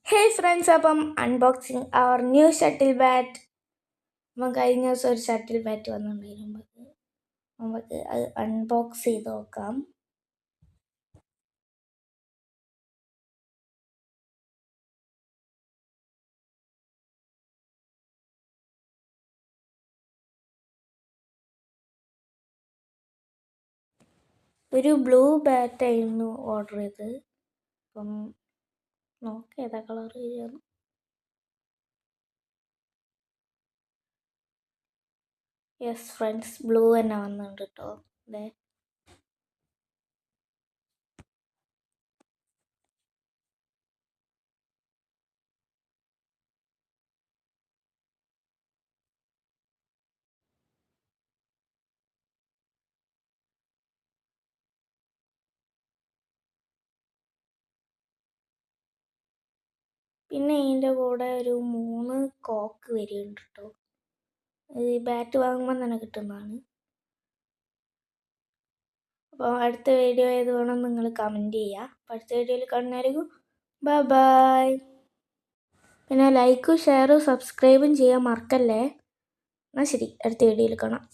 ഹേ friends, അപ്പം unboxing our new shuttle bat. അപ്പം കഴിഞ്ഞ ദിവസം ഒരു ഷട്ടിൽ ബാറ്റ് വന്നിട്ടുണ്ടായിരുന്നു. നമുക്ക് അത് അൺബോക്സ് ചെയ്ത് നോക്കാം. ഒരു ബ്ലൂ ബാറ്റായിരുന്നു ഓർഡർ ചെയ്തത്. അപ്പം നോക്കാം ഏതാ കളർ ചെയ്യുന്നു. യെസ് ഫ്രണ്ട്സ്, ബ്ലൂ തന്നെ വന്നിട്ടുണ്ട് കേട്ടോ. അതെ, പിന്നെ ഇതിൻ്റെ കൂടെ ഒരു 3 കോക്ക് വരികയുണ്ട് കേട്ടോ. ഈ ബാറ്റ് വാങ്ങുമ്പോൾ തന്നെ കിട്ടുന്നതാണ്. അപ്പോൾ അടുത്ത വീഡിയോ ഏത് വേണം നിങ്ങൾ കമൻറ്റ് ചെയ്യുക. അടുത്ത വീഡിയോയിൽ കാണുന്നതായിരിക്കും. Bye bye. പിന്നെ ലൈക്കും ഷെയറും സബ്സ്ക്രൈബും ചെയ്യാൻ മറക്കല്ലേ. എന്നാൽ ശരി, അടുത്ത വീഡിയോയിൽ കാണാം.